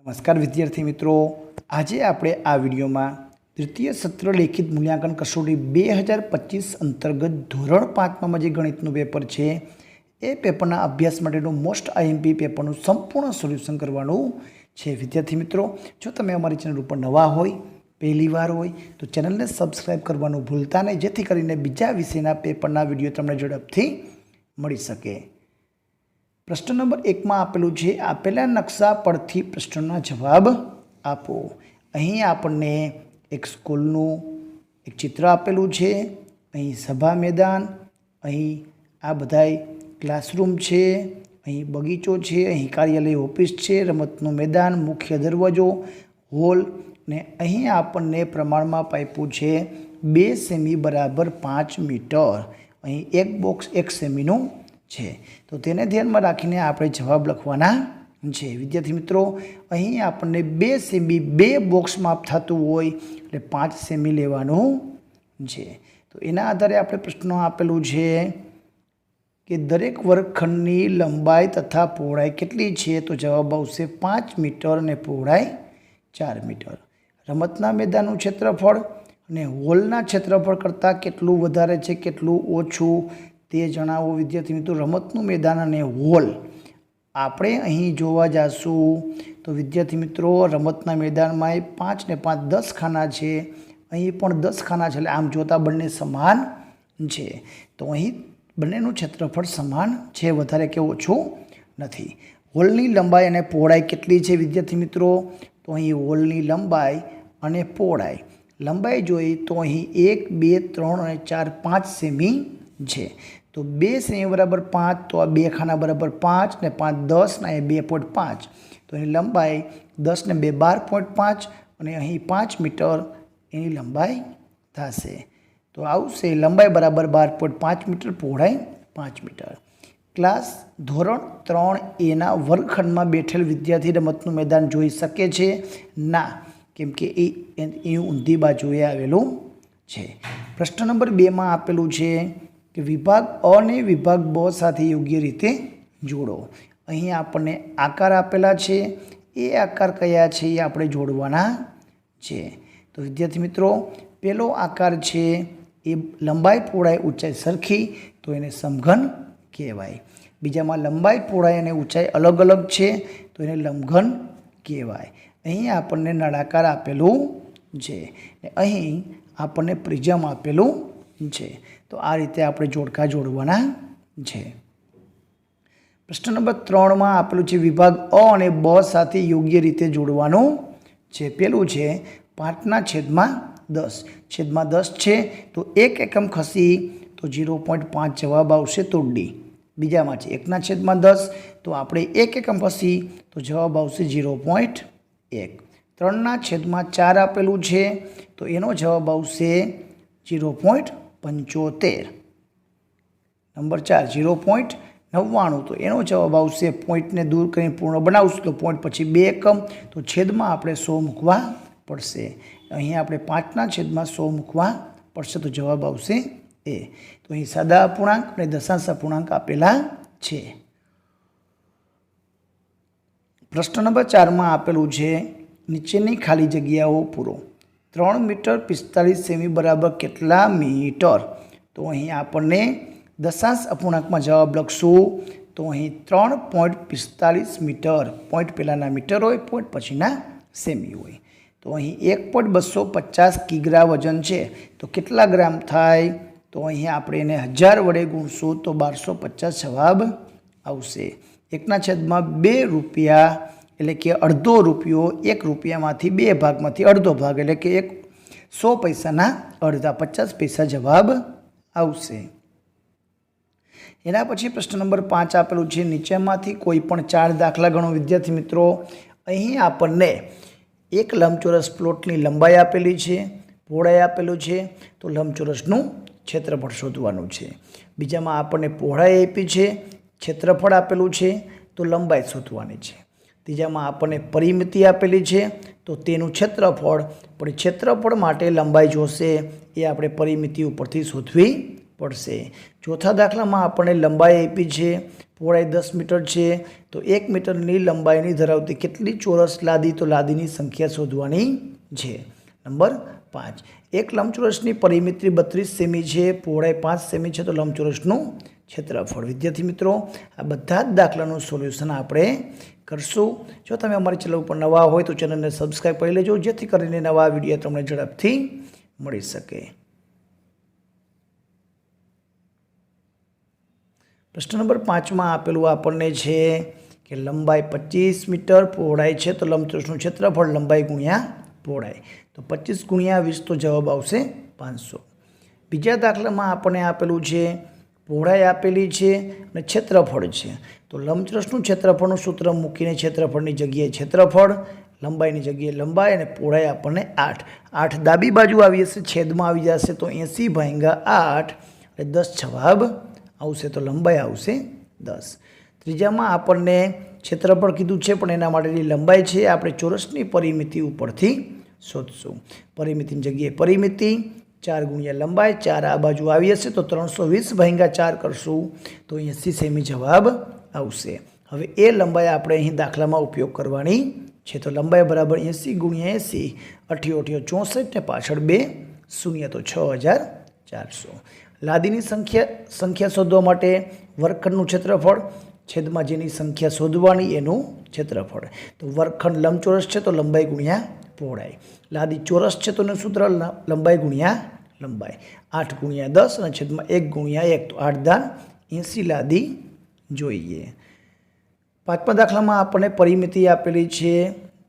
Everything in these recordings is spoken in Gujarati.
નમસ્કાર વિદ્યાર્થી મિત્રો, આજે આપણે આ વિડીયોમાં તૃતીય સત્ર લેખિત મૂલ્યાંકન કસોટી 2025 અંતર્ગત ધોરણ 5માં જે ગણિતનું પેપર છે એ પેપરના અભ્યાસ માટેનું મોસ્ટ આઈએમપી પેપરનું સંપૂર્ણ સોલ્યુશન કરવાનું છે. વિદ્યાર્થી મિત્રો, જો તમે અમારી ચેનલ ઉપર નવા હોય, પહેલી વાર હોય તો ચેનલને સબસ્ક્રાઈબ કરવાનું ભૂલતા નહીં, જેથી કરીને બીજા વિષયના પેપરના વિડીયો તમને ઝડપથી મળી શકે. પ્રશ્ન નંબર 1માં આપેલું છે, આપેલા નકશા પરથી પ્રશ્નોના જવાબ આપો. અહીં આપણને એક સ્કૂલનું એક ચિત્ર આપેલું છે. અહીં સભા મેદાન, અહીં આ બધાય ક્લાસરૂમ છે, અહીં બગીચો છે, અહીં કાર્યાલય ઓફિસ છે, રમતનું મેદાન, મુખ્ય દરવાજો, હોલ, ને અહીં આપણને પ્રમાણમાં આપ્યું છે 2 સેમી બરાબર 5 મીટર. અહીં એક બોક્સ 1 સેમીનું છે, તો તેને ધ્યાનમાં રાખીને આપણે જવાબ લખવાના છે. વિદ્યાર્થી મિત્રો, અહીં આપણને 2 સેમી 2 બોક્સ માપ થતું હોય એટલે 5 સેમી લેવાનું છે. તો એના આધારે આપણે પ્રશ્નો આપેલું છે કે દરેક વર્ગખંડની લંબાઈ તથા પહોળાઈ કેટલી છે, તો જવાબ આવશે 5 મીટર અને પહોળાઈ 4 મીટર. રમતના મેદાનનું ક્ષેત્રફળ અને હોલના ક્ષેત્રફળ કરતાં કેટલું વધારે છે, કેટલું ઓછું તે જણાવો. વિદ્યાર્થી મિત્રો, રમતનું મેદાન અને હોલ આપણે અહીં જોવા જઈશું તો વિદ્યાર્થી મિત્રો, રમતના મેદાનમાં 5 ને 5 10 ખાના છે, અહીં પણ 10 ખાના છે, એટલે આમ જોતાં બંને સમાન છે. તો અહીં બંનેનું ક્ષેત્રફળ સમાન છે, વધારે કે ઓછું નથી. હોલની લંબાઈ અને પહોળાઈ કેટલી છે વિદ્યાર્થી મિત્રો, તો અહીં હોલની લંબાઈ અને પહોળાઈ, લંબાઈ જોઈએ તો અહીં 1 2 3 અને 4 5 સેમી છે. તો 2 સેમી બરાબર 5, તો આ 2 ખાના બરાબર 5 ને 5 10 ને 2.5, તો એની લંબાઈ 10 ને 2 12.5 અને અહીં 5 મીટર એની લંબાઈ થશે. તો આવશે લંબાઈ બરાબર 12.5 મીટર, પહોળાઈ 5 મીટર. ક્લાસ ધોરણ 3A વર્ગખંડમાં બેઠેલ વિદ્યાર્થી રમતનું મેદાન જોઈ શકે છે? ના, કેમ કે એ ઊંધી બાજુએ આવેલું છે. પ્રશ્ન નંબર 2માં આપેલું છે કે વિભાગ અ ને વિભાગ બ સાથે યોગ્ય રીતે જોડો. અહીં આપણને આકાર આપેલા છે, એ આકાર કયા છે એ આપણે જોડવાના છે. તો વિદ્યાર્થી મિત્રો, પહેલો આકાર છે એ લંબાઈ પહોળાઈ ઊંચાઈ સરખી, તો એને સમઘન કહેવાય. બીજામાં લંબાઈ પહોળાઈ અને ઊંચાઈ અલગ અલગ છે, તો એને લંબઘન કહેવાય. અહીં આપણને નળાકાર આપેલું છે, અહીં આપણને પ્રિઝમ આપેલું છે. તો આ રીતે આપણે જોડકા જોડવાના છે. પ્રશ્ન નંબર 3માં આપેલું છે વિભાગ અ અને બ સાથે યોગ્ય રીતે જોડવાનું છે. પેલું છે 5/10. છેદમાં 10 છે, તો 1 એકમ ખસી તો 0.5 જવાબ આવશે, તો ડી. બીજામાં છે 1/10, તો આપણે 1 એકમ ખસી તો જવાબ આવશે 0.1. 3/4 આપેલું છે, તો એનો જવાબ આવશે 0.75. નંબર 4 0.99, તો એનો જવાબ આવશે, પોઈન્ટને દૂર કરીને પૂર્ણ બનાવશું તો પોઈન્ટ પછી 2 એકમ, તો છેદમાં આપણે 100 મૂકવા પડશે. અહીં આપણે 5/100 મૂકવા પડશે, તો જવાબ આવશે એ. તો અહીં સાદા અપૂર્ણાંક અને દશાંશ અપૂર્ણાંક આપેલા છે. પ્રશ્ન નંબર 4માં આપેલું છે નીચેની ખાલી જગ્યાઓ પૂરો. 3 મીટર 45 સેમી બરાબર કેટલા મીટર? તો અહીં આપણને દશાંશ અપૂર્ણાંકમાં જવાબ લખશું, તો અહીં 3.45 મીટર. પોઈન્ટ પહેલાંના મીટર હોય, પોઈન્ટ પછીના સેમી હોય. તો અહીં 1.250 કિગ્રા વજન છે, તો કેટલા ગ્રામ થાય? તો અહીં આપણે એને 1000 વડે ગુણશું તો 1250 જવાબ આવશે. 1/2 રૂપિયા એટલે કે અડધો રૂપિયો, 1 રૂપિયામાંથી 2 ભાગમાંથી અડધો ભાગ એટલે કે 100 પૈસાના અડધા, 50 પૈસા જવાબ આવશે. એના પછી પ્રશ્ન નંબર 5 આપેલું છે નીચેમાંથી કોઈ પણ 4 દાખલા ગણો. વિદ્યાર્થી મિત્રો, અહીં આપણને એક લંબચોરસ પ્લોટની લંબાઈ આપેલી છે, પહોળાઈ આપેલું છે, તો લંબચોરસનું ક્ષેત્રફળ શોધવાનું છે. બીજામાં આપણને પહોળાઈ આપી છે, ક્ષેત્રફળ આપેલું છે, તો લંબાઈ શોધવાની છે. ત્રીજામાં આપણને પરિમિતિ આપેલી છે, તો તેનું ક્ષેત્રફળ, પણ ક્ષેત્રફળ માટે લંબાઈ જોશે, એ આપણે પરિમિતિ ઉપરથી શોધવી પડશે। ચોથા દાખલામાં આપણને લંબાઈ આપી છે, પહોળાઈ 10 મીટર છે, તો 1 મીટરની લંબાઈની ધરાવતી કેટલી ચોરસ લાદી, તો લાદીની સંખ્યા શોધવાની છે। નંબર 5, એક લંબચોરસની પરિમિતિ 32 સેમી છે, પહોળાઈ 5 સેમી છે, તો લંબચોરસનું ક્ષેત્રફળ। વિદ્યાર્થી મિત્રો, આ બધા જ દાખલાનું સોલ્યુશન આપણે કરશું। જો તમે અમારી ચેનલ ઉપર નવા હોય તો ચેનલને સબસ્ક્રાઈબ કરી લેજો, જેથી કરીને નવા વિડીયો તમને ઝડપથી મળી શકે। પ્રશ્ન નંબર 5માં આપેલું આપણને છે કે લંબાઈ 25 મીટર, પહોળાઈ છે, તો લંબચોરસનું ક્ષેત્રફળ લંબાઈ ગુણ્યા પહોળાઈ, તો 25 ગુણ્યા 20, તો જવાબ આવશે 500। બીજા દાખલામાં આપણને આપેલું છે પહોળાઈ આપેલી છે અને ક્ષેત્રફળ છે, તો લંબચોરસનું ક્ષેત્રફળનું સૂત્ર મૂકીને ક્ષેત્રફળની જગ્યાએ ક્ષેત્રફળ, લંબાઈની જગ્યાએ લંબાઈ અને પહોળાઈ આપણને 8 ડાબી બાજુ આવી જશે, છેદમાં આવી જશે, તો 80/8 એટલે 10 જવાબ આવશે, તો લંબાઈ આવશે 10। ત્રીજામાં આપણને ક્ષેત્રફળ કીધું છે, પણ એના માટેની લંબાઈ છે આપણે ચોરસની પરિમિતિ ઉપરથી શોધશું। પરિમિતિની જગ્યાએ પરિમિતિ 4 ગુણ્યા લંબાઈ, 4 આ બાજુ આવી હશે તો 320/4 કરશું, તો 80 સેમી જવાબ આવશે। હવે એ લંબાઈ આપણે અહીં દાખલામાં ઉપયોગ કરવાની છે, તો લંબાઈ બરાબર 80 ગુણ્યા 80, 88 64 ને પાછળ 2 શૂન્ય, તો 6400। લાદીની સંખ્યા શોધવા માટે વર્ગખંડનું ક્ષેત્રફળ છેદમાં જેની સંખ્યા શોધવાની એનું ક્ષેત્રફળ, તો વર્ગખંડ લંબચોરસ છે તો લંબાઈ ગુણ્યા પહોળાઈ, લાદી ચોરસ છે તો એનું સૂત્ર લંબાઈ ગુણ્યા લંબાઈ, 8 ગુણ્યા 10 અને છેદમાં 1 ગુણ્યા 1, તો 8 દાન 80 લાદી જોઈએ। પાંચમા દાખલામાં આપણને પરિમિતિ આપેલી છે,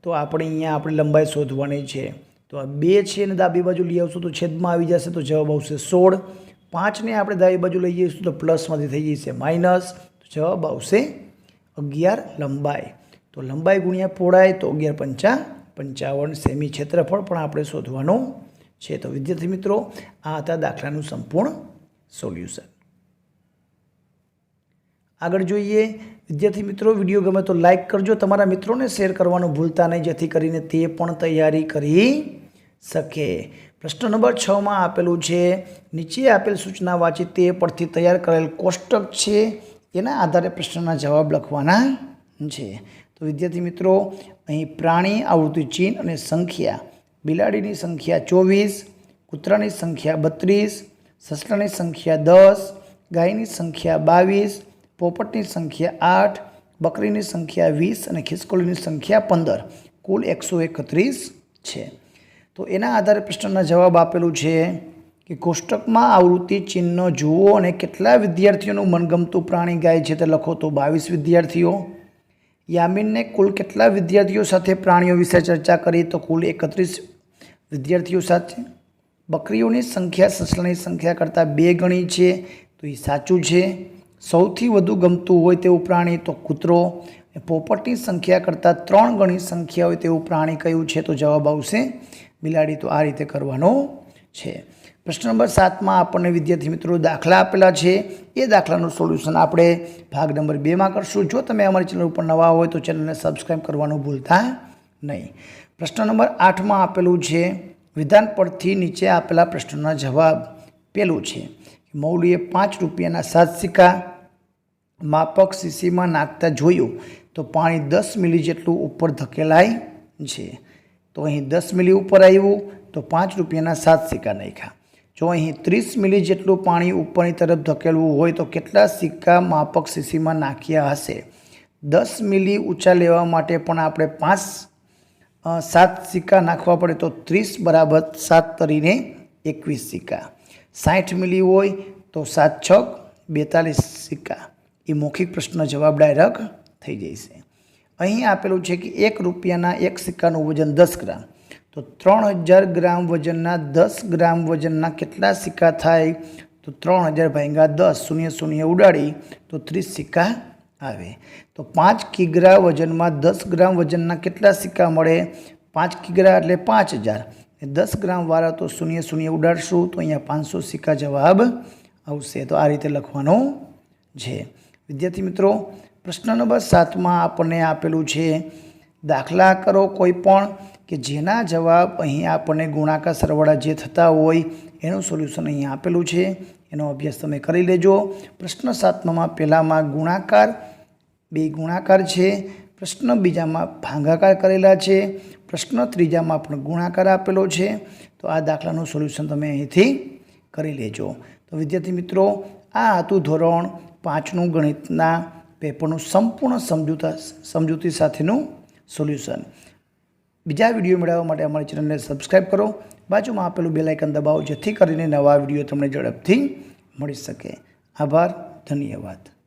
તો આપણે અહીંયા આપણે લંબાઈ શોધવાની છે, તો આ 2 છે અને ડાબી બાજુ લઈ આવશું તો છેદમાં આવી જશે, તો જવાબ આવશે 16। 5ને આપણે ડાબી બાજુ લઈ જઈશું તો પ્લસમાંથી થઈ જશે માઇનસ, તો જવાબ આવશે 11 લંબાઈ, તો લંબાઈ ગુણ્યા પહોળાઈ, તો 11 × 5 = 55 સેમી ક્ષેત્રફળ પણ આપણે શોધવાનું છે। તો વિદ્યાર્થી મિત્રો, આ હતા દાખલાનું સંપૂર્ણ સોલ્યુશન। આગળ જોઈએ વિદ્યાર્થી મિત્રો, વિડીયો ગમે તો લાઇક કરજો, તમારા મિત્રોને શેર કરવાનું ભૂલતા નહીં, જેથી કરીને તે પણ તૈયારી કરી શકે। પ્રશ્ન નંબર 6માં આપેલું છે નીચે આપેલ સૂચના વાંચી તે પરથી તૈયાર કરેલ કોષ્ટક છે, એના આધારે પ્રશ્નના જવાબ લખવાના છે। તો વિદ્યાર્થી મિત્રો, અહીં પ્રાણી આવૃત્તિ ચિહ્ન અને સંખ્યા, બિલાડીની સંખ્યા 24, કૂતરાની સંખ્યા 32, સસલાની સંખ્યા 10, ગાયની સંખ્યા 22, પોપટની સંખ્યા 8, બકરીની સંખ્યા 20 અને ખિસકોલીની સંખ્યા 15, કુલ 131 છે। તો એના આધારે પ્રશ્નના જવાબ આપેલું છે કે કોષ્ટકમાં આવૃત્તિ ચિહ્ન જુઓ અને કેટલા વિદ્યાર્થીઓનું મનગમતું પ્રાણી ગાય છે તે લખો, તો 22 વિદ્યાર્થીઓ। યામીનને કુલ કેટલા વિદ્યાર્થીઓ સાથે પ્રાણીઓ વિશે ચર્ચા કરી, તો કુલ 31 વિદ્યાર્થીઓ સાથે। બકરીઓની સંખ્યા સસલાની સંખ્યા કરતાં 2 ગણી છે, તો એ સાચું છે। સૌથી વધુ ગમતું હોય તેવું પ્રાણી, તો કૂતરો। પોપટની સંખ્યા કરતાં 3 ગણી સંખ્યા હોય તેવું પ્રાણી કયું છે, તો જવાબ આવશે બિલાડી। તો આ રીતે કરવાનો છે। પ્રશ્ન નંબર 7માં આપણને વિદ્યાર્થી મિત્રો દાખલા આપેલા છે, એ દાખલાનું સોલ્યુશન આપણે ભાગ નંબર 2માં કરશું। જો તમે અમારી ચેનલ ઉપર નવા હોય તો ચેનલને સબસ્ક્રાઈબ કરવાનું ભૂલતા નહીં। પ્રશ્ન નંબર 8માં આપેલું છે વિધાન પરથી નીચે આપેલા પ્રશ્નના જવાબ। પેલું છે મૌલીએ 5 રૂપિયાના 7 સિક્કા માપક શીશીમાં નાખતા જોયું, તો પાણી 10 મિલી જેટલું ઉપર ધકેલાય છે, તો અહીં 10 મિલી ઉપર આવ્યું તો 5 રૂપિયાના 7 સિક્કા નાખ્યા। જો અહીં 30 મિલી જેટલું પાણી ઉપરની તરફ ધકેલવું હોય તો કેટલા સિક્કા માપક શીશીમાં નાખ્યા હશે? 10 મિલી ઊંચા લેવા માટે પણ આપણે 7 સિક્કા નાખવા પડે, તો 30 બરાબર 7 તરીને 21 સિક્કા। 60 મિલી હોય તો 7 × 6 = 42 સિક્કા। એ મૌખિક પ્રશ્નનો જવાબ ડાયરેક્ટ થઈ જશે। અહીં આપેલું છે કે 1 રૂપિયાના 1 સિક્કાનું વજન 10 ગ્રામ, તો 3000 ગ્રામ વજનના 10 ગ્રામ વજનના કેટલા સિક્કા થાય? તો 3000/10, 0 ઉડાડી તો 30 સિક્કા આવે। તો 5 કિગ્રા વજનમાં 10 ગ્રામ વજનના કેટલા સિક્કા મળે? 5 કિગ્રા એટલે 5000, 10 ગ્રામ વાળા તો 0 ઉડાડશું તો અહીંયા 500 સિક્કા જવાબ આવશે। તો આ રીતે લખવાનું છે। વિદ્યાર્થી મિત્રો, પ્રશ્ન નંબર 7માં આપણને આપેલું છે દાખલા કરો કોઈ પણ કે જેના જવાબ અહીં આપણને ગુણાકાર સરવાળા જે થતા હોય એનું સોલ્યુશન અહીંયા આપેલું છે, એનો અભ્યાસ તમે કરી લેજો. પ્રશ્ન 7માં પહેલામાં ગુણાકાર, 2 ગુણાકાર છે. પ્રશ્ન બીજામાં ભાગાકાર કરેલા છે. પ્રશ્ન ત્રીજામાં પણ ગુણાકાર આપેલો છે. તો આ દાખલાનું સોલ્યુશન તમે અહીંથી કરી લેજો. તો વિદ્યાર્થી મિત્રો, આ હતું ધોરણ 5નું ગણિતના પેપરનું સંપૂર્ણ સમજૂતી સાથેનું સોલ્યુશન. બીજા વિડીયો મેળવવા માટે અમારી ચેનલને સબસ્ક્રાઈબ કરો, બાજુમાં આપેલું બેલ આઇકન દબાવો, જેથી કરીને નવા વિડીયો તમને ઝડપથી મળી શકે. આભાર, ધન્યવાદ.